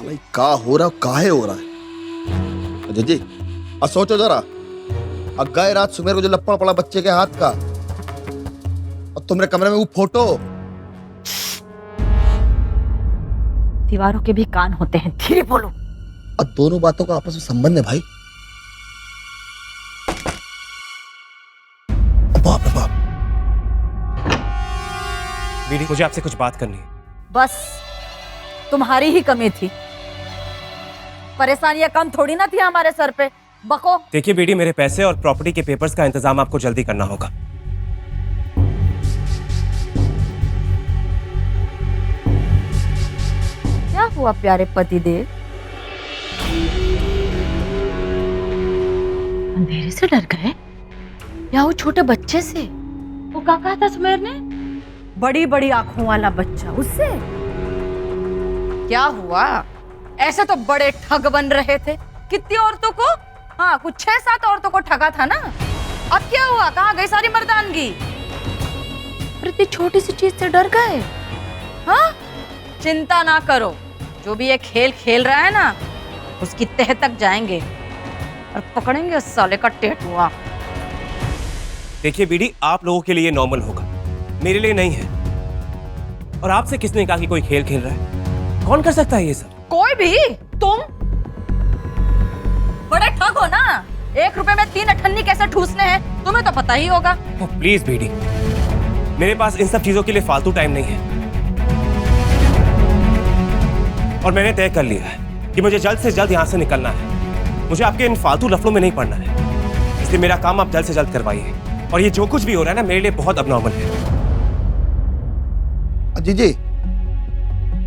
साला ये का हो रहा है, काहे हो रहा है? अजय जी सोचो जरा, गए रात सुमेर को जो लपड़ पड़ा बच्चे के हाथ का, और तुम्हारे कमरे में वो फोटो। दीवारों के भी कान होते हैं, धीरे बोलो। और दोनों बातों का आपस में संबंध है भाई। बाप रे बाप। बीडी, मुझे आपसे कुछ बात करनी है। बस तुम्हारी ही कमी थी, परेशानियां कम थोड़ी ना थी हमारे सर पे। बको। देखिए बीडी, मेरे पैसे और प्रॉपर्टी के पेपर्स का इंतजाम आपको जल्दी करना होगा। क्या हुआ प्यारे पतिदेव? अंधेरे से डर गए या वो छोटे बच्चे से? वो क्या कहा था सुमेर ने? बड़ी बड़ी आंखों वाला बच्चा, उससे? क्या हुआ? ऐसे तो बड़े ठग बन रहे थे। कितनी औरतों को, हाँ कुछ 6-7 औरतों को ठगा था ना। अब क्या हुआ? कहाँ गई सारी मर्दानगी? इतनी छोटी सी चीज से डर गए? हाँ, चिंता ना करो, जो भी ये खेल खेल रहा है ना, उसकी तह तक जाएंगे और पकड़ेंगे उस साले का टेटुआ। देखिए बीडी, आप लोगों के लिए नॉर्मल होगा, मेरे लिए नहीं है। और आपसे किसने कहा कि कोई खेल खेल रहा है? कौन कर सकता है ये सब? कोई भी? तुम बड़े ठग हो ना। 1 रुपए में 3 अठन्नी कैसे ठूसने हैं तुम्हें तो पता ही होगा। प्लीज बीडी, मेरे पास इन सब चीजों के लिए फालतू टाइम नहीं है। और मैंने तय कर लिया है कि मुझे जल्द से जल्द यहाँ से निकलना है। मुझे आपके इन फालतू लफड़ों में नहीं पड़ना है, इसलिए मेरा काम आप जल्द से जल्द करवाइए। और ये जो कुछ भी हो रहा है ना, मेरे लिए बहुत अबनॉर्मल है। अजय जी,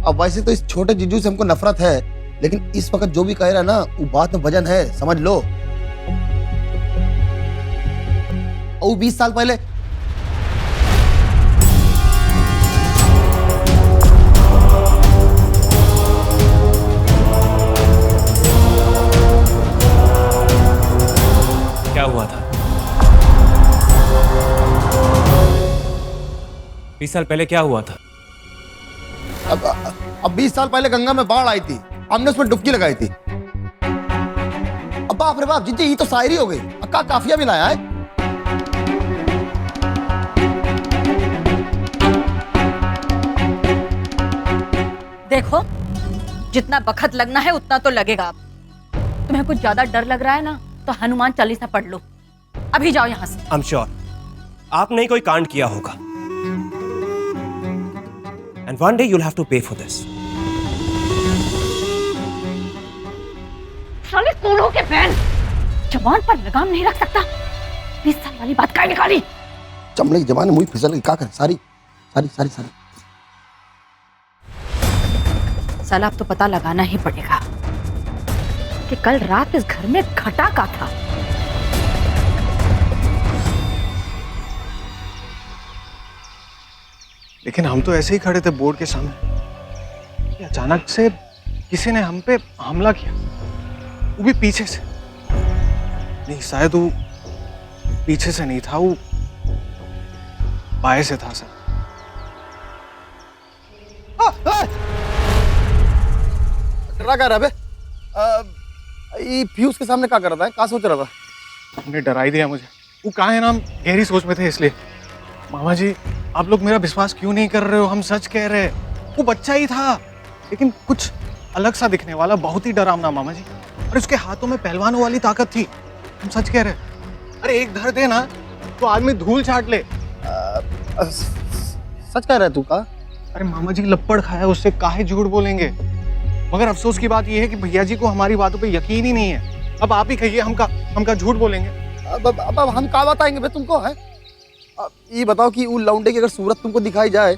अब वैसे तो इस छोटे जीजू से हमको नफरत है, लेकिन इस वक्त जो भी कह रहा है ना, वो बात में वजन है, समझ लो। और 20 साल पहले क्या हुआ था? 20 साल पहले क्या हुआ था? अब 20 साल पहले गंगा में बाढ़ आई थी, हमने उसमें डुबकी लगाई थी। अब बाप रे बाप जीजी, ये तो शायरी हो गई। अक्का काफिया भी लाया है। देखो, जितना बखत लगना है उतना तो लगेगा। अब तुम्हें कुछ ज्यादा डर लग रहा है ना, तो हनुमान चालीसा पढ़ लो। अभी जाओ यहाँ से। आई एम श्योर आपने कोई कांड किया होगा, and one day you'll have to pay for this. साले सोलो के बैल, जवान पर लगाम नहीं रख सकता। 20 साल वाली बात क्या निकाली? चमड़े की जबान मुंह फिसल गई, क्या करे? सारी सारी सारी सारी साला अब तो पता लगाना ही पड़ेगा कि कल रात इस घर में घटा का था। लेकिन हम तो ऐसे ही खड़े थे बोर्ड के सामने कि अचानक से किसी ने हम पे हमला किया, वो भी पीछे से। नहीं, शायद वो पीछे से नहीं था, वो बाएं से था सर। डरा क्या रहा बे? ये फ्यूज के सामने क्या कर रहा है? क्या सोच रहा था? हमने डरा ही दिया मुझे। वो कहा है ना, हम गहरी सोच में थे इसलिए। मामा जी, आप लोग मेरा विश्वास क्यों नहीं कर रहे हो? हम सच कह रहे हैं, वो बच्चा ही था, लेकिन कुछ अलग सा दिखने वाला, बहुत ही डरावना मामा जी। और उसके हाथों में पहलवानों वाली ताकत थी। हम सच कह रहे हैं। अरे एक धर दे ना तो आदमी धूल चाट ले। सच कह रहा है तू? का अरे मामा जी, लपड़ खाया, उससे काहे झूठ बोलेंगे? मगर अफसोस की बात यह है कि भैया जी को हमारी बातों पे यकीन ही नहीं है। अब आप ही कहिए, हमका झूठ बोलेंगे। अब हम क्या बताएंगे बे तुमको? है ये बताओ कि वो लौंडे की अगर सूरत तुमको दिखाई जाए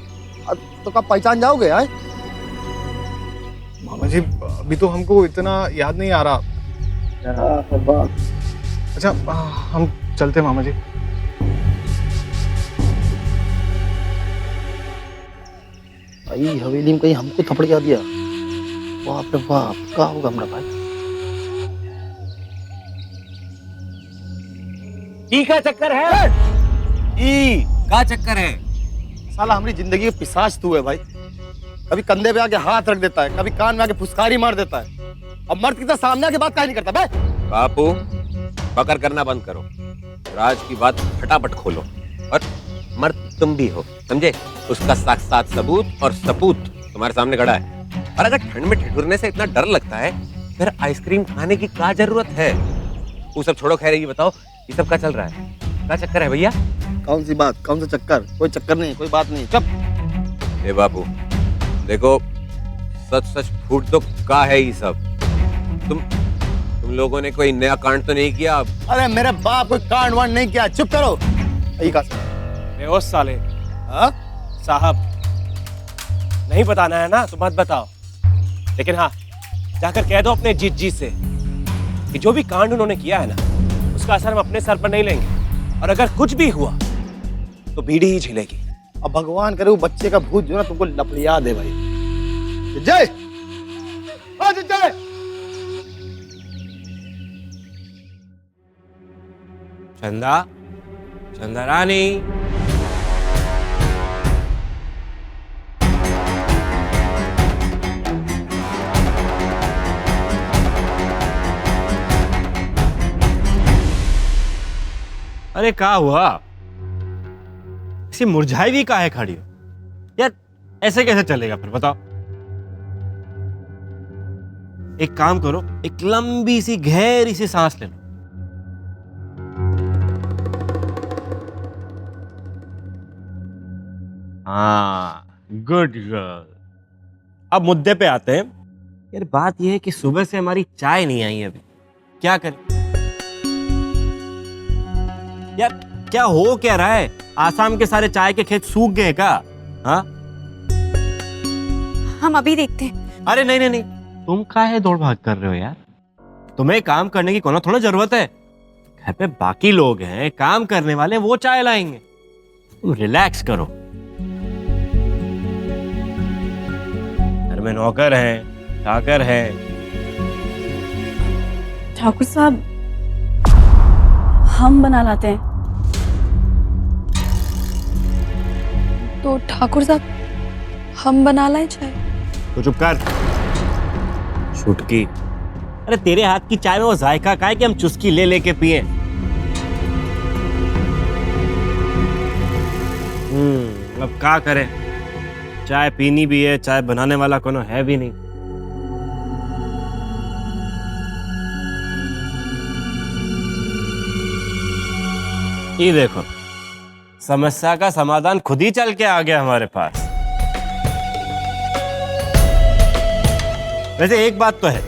तो क्या पहचान जाओगे? है मामा जी, अभी तो हमको इतना याद नहीं आ रहा। अच्छा, हम चलते मामा जी। भाई हवेली में कहीं हमको थपड़ जा दिया। बाप रे बाप, क्या होगा हमारा भाई? ई का चक्कर है? ई का चक्कर है? साला हमारी जिंदगी का पिशाच तू है भाई। कभी कंधे पे आके हाथ रख देता है, कभी कान में आके फुसकारी मार देता है। अब मर्द की तरह सामने आके बात काहे नहीं करता बे? बापू बकर करना बंद करो और आज की बात फटाफट खोलो। और मर्द तुम भी हो, समझे? उसका साक्षात सबूत और सपूत तुम्हारे सामने खड़ा है। और अगर ठंड में ठिठुरने से इतना डर लगता है फिर आइसक्रीम खाने की क्या जरूरत है? वो सब छोड़ो, खैर ये बताओ ये सब क्या चल रहा है? क्या चक्कर है भैया? कौन सी बात, कौन सा चक्कर? कोई चक्कर नहीं, कोई बात नहीं, चुप। ए बाबू देखो, सच सच फूट दो, क्या है ये सब? तुम लोगों ने कोई नया कांड तो नहीं किया? अरे मेरे बाप कोई कांड वांड नहीं किया, चुप करो। यही कहा बेहोश साले। हाँ? साहब नहीं बताना है ना तो मत बताओ, लेकिन हाँ जाकर कह दो अपने जीत जी से कि जो भी कांड उन्होंने किया है ना उसका असर हम अपने सर पर नहीं लेंगे, और अगर कुछ भी हुआ तो बीड़ी ही झेलेगी। अब भगवान करे वो बच्चे का भूत जो ना तुमको लपड़िया दे भाई। जय जय। चंदा, चंदा रानी, अरे क्या हुआ? ऐसी मुरझाई भी काहे खड़ी हो यार? ऐसे कैसे चलेगा फिर बताओ? एक काम करो, एक लंबी सी गहरी सी सांस ले लो। हाँ, गुड गर्ल। अब मुद्दे पे आते हैं। यार बात यह है कि सुबह से हमारी चाय नहीं आई अभी, क्या करें? यार क्या हो क्या रहा है? आसाम के सारे चाय के खेत सूख गए क्या? हाँ, हम अभी देखते हैं। अरे नहीं नहीं नहीं, तुम काहे दौड़ भाग कर रहे हो यार? तुम्हें काम करने की कोनो थोड़ा जरूरत है। घर पे बाकी लोग हैं, काम करने वाले, वो चाय लाएंगे। तुम रिलैक्स करो। घर में नौकर हैं, चाकर है। ठाकुर साहब, हम बना लाते हैं। तो ठाकुर साहब हम बना लाए चाय? तो चुप कर छुटकी। अरे तेरे हाथ की चाय में वो जायका का है कि हम चुस्की ले लेके पिए? अब क्या करें? चाय पीनी भी है, चाय बनाने वाला कोनो है भी नहीं। ये देखो, समस्या का समाधान खुद ही चल के आ गया हमारे पास। वैसे एक बात तो है,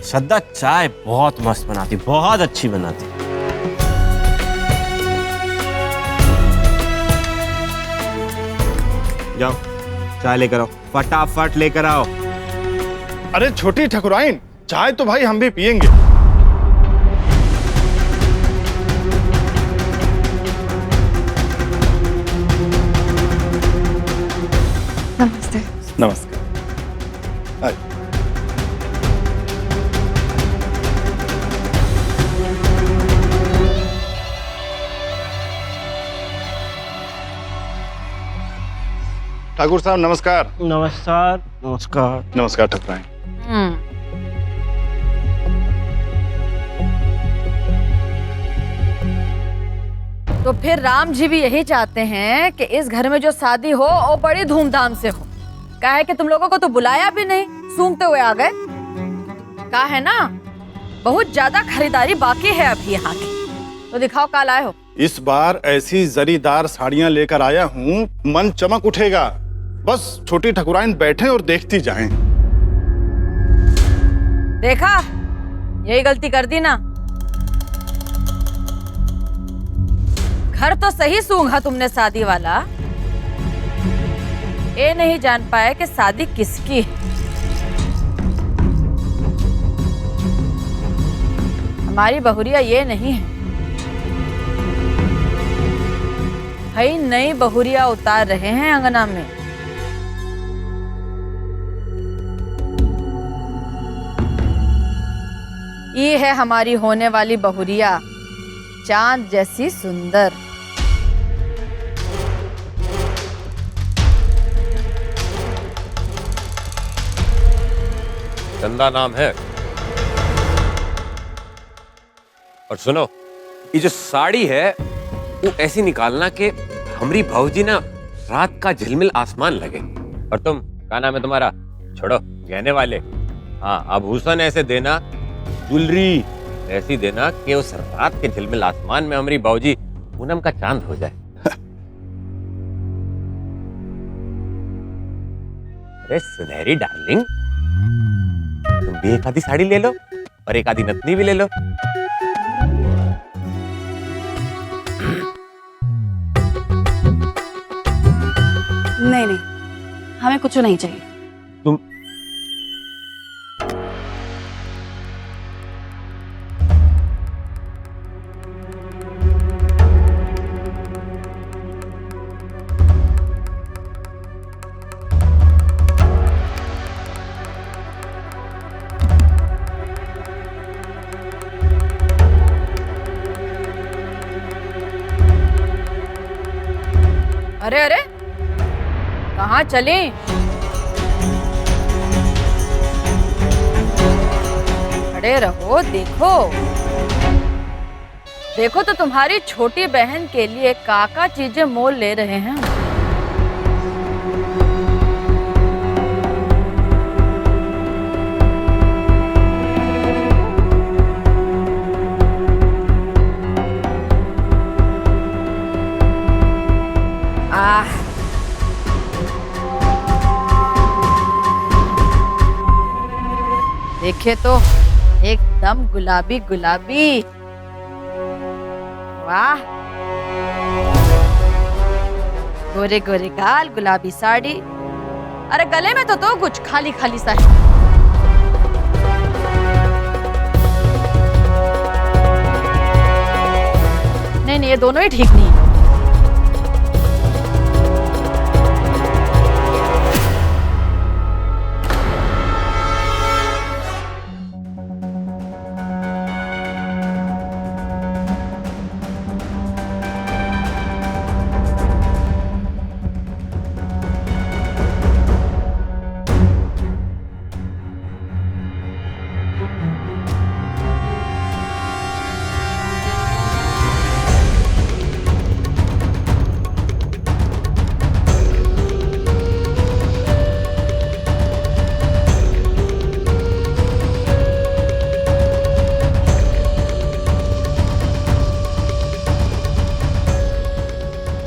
श्रद्धा चाय बहुत मस्त बनाती, बहुत अच्छी बनाती। जाओ चाय लेकर आओ, फटाफट लेकर आओ। अरे छोटी ठकुराइन, चाय तो भाई हम भी पियेंगे। नमस्ते। नमस्कार। आइए। ठाकुर साहब नमस्कार। नमस्कार नमस्कार। नमस्कार ठकुराइन। तो फिर राम जी भी यही चाहते हैं कि इस घर में जो शादी हो वो बड़ी धूमधाम से हो। क्या है कि तुम लोगों को तो बुलाया भी नहीं, सूंघते हुए आ गए। क्या है ना, बहुत ज्यादा खरीदारी बाकी है अभी यहाँ की। तो दिखाओ क्या लाए हो। इस बार ऐसी जरीदार साड़ियां लेकर आया हूँ, मन चमक उठेगा। बस छोटी ठकुराइन बैठे और देखती जाएं। देखा, यही गलती कर दी ना। घर तो सही सूंघा तुमने शादी वाला, ये नहीं जान पाए कि शादी किसकी है। हमारी बहुरिया ये नहीं है भाई, नई बहुरिया उतार रहे हैं अंगना में। ये है हमारी होने वाली बहुरिया, चांद जैसी सुंदर। गंदा नाम है। और सुनो, ये जो साड़ी है वो ऐसी निकालना कि हमारी भाऊजी ना रात का झिलमिल आसमान लगे। और तुम, क्या नाम है तुम्हारा, छोड़ो, गहने वाले, हाँ आभूषण ऐसे देना, ज्वेलरी ऐसी देना कि उस रात के झिलमिल आसमान में हमारी भाऊजी पूनम का चांद हो जाए। अरे सुनहरी डार्लिंग, तुम भी एक आधी साड़ी ले लो और एक आधी नथनी भी ले लो। नहीं नहीं, हमें कुछ नहीं चाहिए। तुम अरे अरे, कहाँ चले? खड़े रहो, देखो देखो तो तुम्हारी छोटी बहन के लिए काका चीजें मोल ले रहे हैं। देखे तो एकदम गुलाबी गुलाबी, वाह, गोरे गोरे गाल, गुलाबी साड़ी, अरे गले में तो कुछ खाली खाली सा है। नहीं नहीं, ये दोनों ही ठीक नहीं है।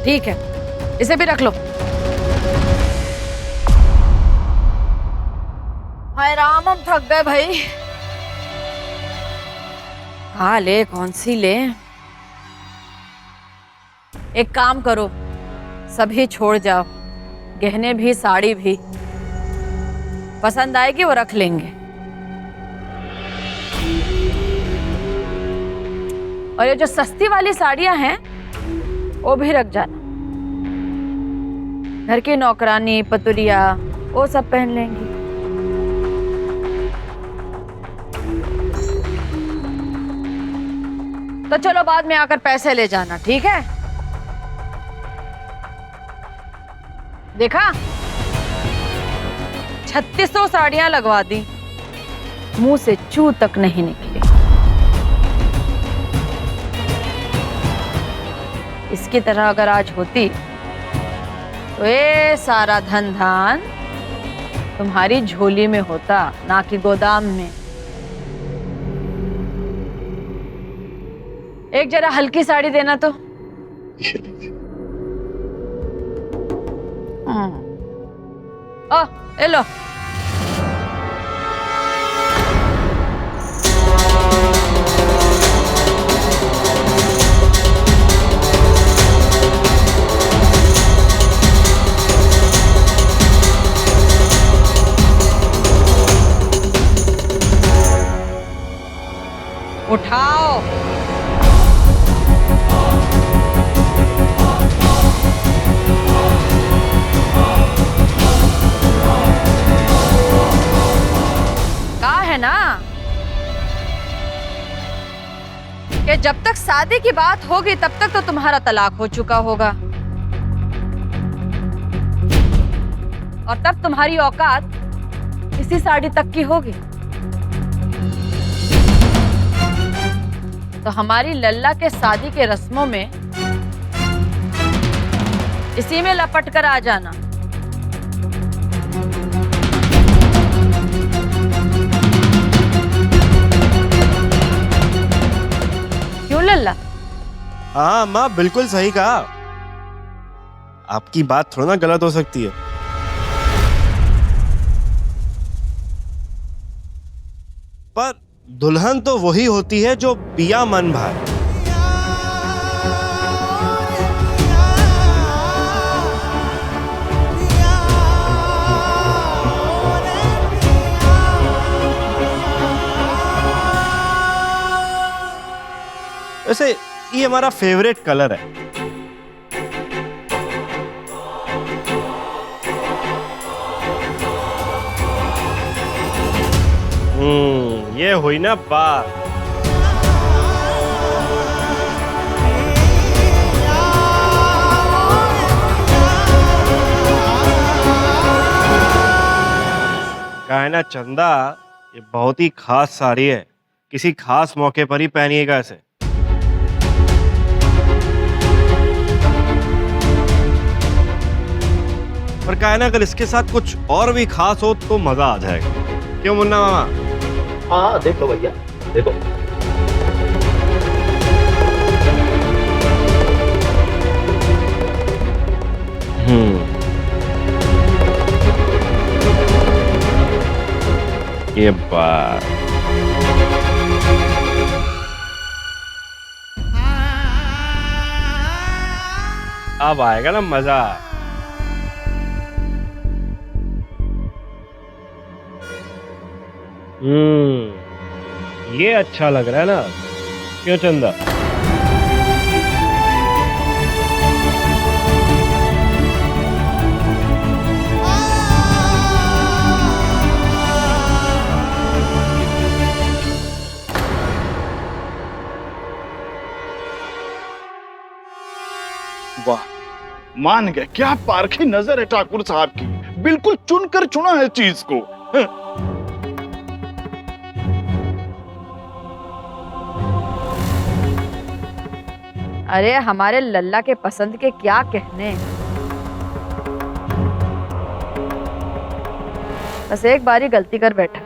ठीक है, इसे भी रख लो। हाय राम, हम थक गए भाई। हाँ ले, कौन सी ले? एक काम करो, सभी छोड़ जाओ, गहने भी साड़ी भी, पसंद आएगी वो रख लेंगे। और ये जो सस्ती वाली साड़ियां हैं वो भी रख जाना। घर की नौकरानी पतुरिया वो सब पहन लेंगी। तो चलो बाद में आकर पैसे ले जाना, ठीक है? देखा, 3600 साड़ियां लगवा दी, मुंह से चू तक नहीं निकली। इसकी तरह अगर आज होती तो ये सारा धन धान तुम्हारी झोली में होता, ना कि गोदाम में। एक जरा हल्की साड़ी देना तो। ओ, ये लो। उठाओ। कहा है ना कि जब तक शादी की बात होगी तब तक तो तुम्हारा तलाक हो चुका होगा, और तब तुम्हारी औकात इसी साड़ी तक की होगी। तो हमारी लल्ला के शादी के रस्मों में इसी में लपट कर आ जाना। क्यों लल्ला? हाँ माँ, बिल्कुल सही कहा। आपकी बात थोड़ा ना गलत हो सकती है। पर दुल्हन तो वही होती है जो पिया मन भाए। वैसे ये हमारा फेवरेट कलर है। ये हुई ना बात। कहा है ना चंदा, ये बहुत ही खास साड़ी है, किसी खास मौके पर ही पहनिएगा इसे। पर कहा है ना, अगर इसके साथ कुछ और भी खास हो तो मजा आ जाएगा। क्यों मुन्ना मामा? हाँ देखो भैया, देखो। ये बात अब आएगा ना मजा। ये अच्छा लग रहा है ना? क्यों चंदा? वाह, मान गए। क्या पारखी नजर है ठाकुर साहब की, बिल्कुल चुनकर चुना है चीज को। अरे हमारे लल्ला के पसंद के क्या कहने। बस एक बारी गलती कर बैठा।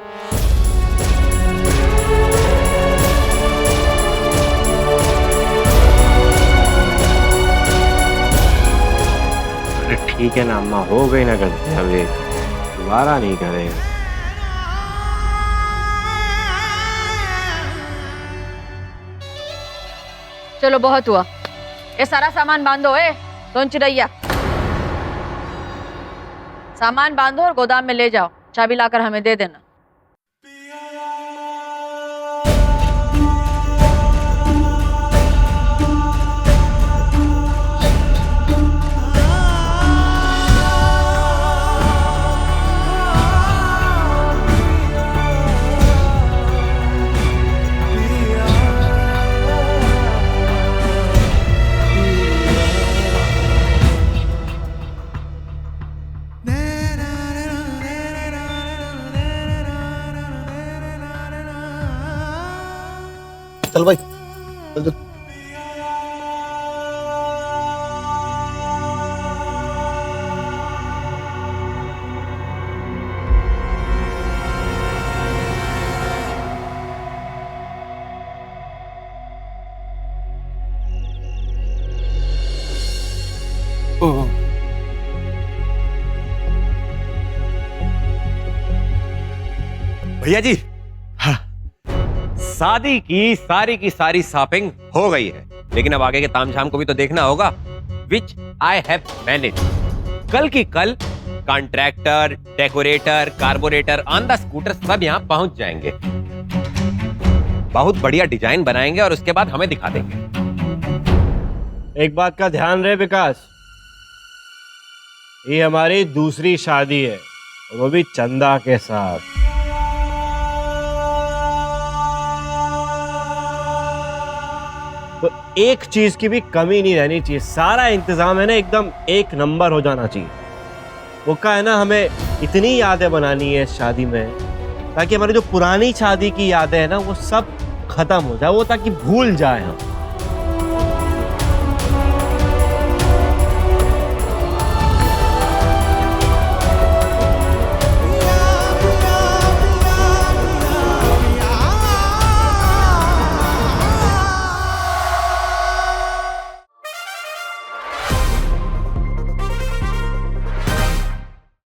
अरे ठीक है ना अम्मा, हो गई ना गलती, अभी दोबारा नहीं करेंगे। चलो बहुत हुआ, ये सारा सामान बांधो। सोन चिड़ैया, सामान बांधो और गोदाम में ले जाओ। चाबी लाकर हमें दे देना। चल भाई, चल चल। भैया जी, हाँ, शादी की सारी शॉपिंग हो गई है, लेकिन अब आगे के तामझाम को भी तो देखना होगा, विच आई हैव मैनेज। कल की कल contractor, decorator, carburettor on the scooter सब यहाँ पहुंच जाएंगे। बहुत बढ़िया डिजाइन बनाएंगे और उसके बाद हमें दिखा देंगे। एक बात का ध्यान रहे विकास, ये हमारी दूसरी शादी है और वो भी चंदा के साथ। तो एक चीज की भी कमी नहीं रहनी चाहिए, सारा इंतजाम है ना एकदम एक नंबर हो जाना चाहिए। वो का है ना, हमें इतनी यादें बनानी है इस शादी में ताकि हमारी जो पुरानी शादी की यादें हैं ना वो सब खत्म हो जाए, वो ताकि भूल जाए हम।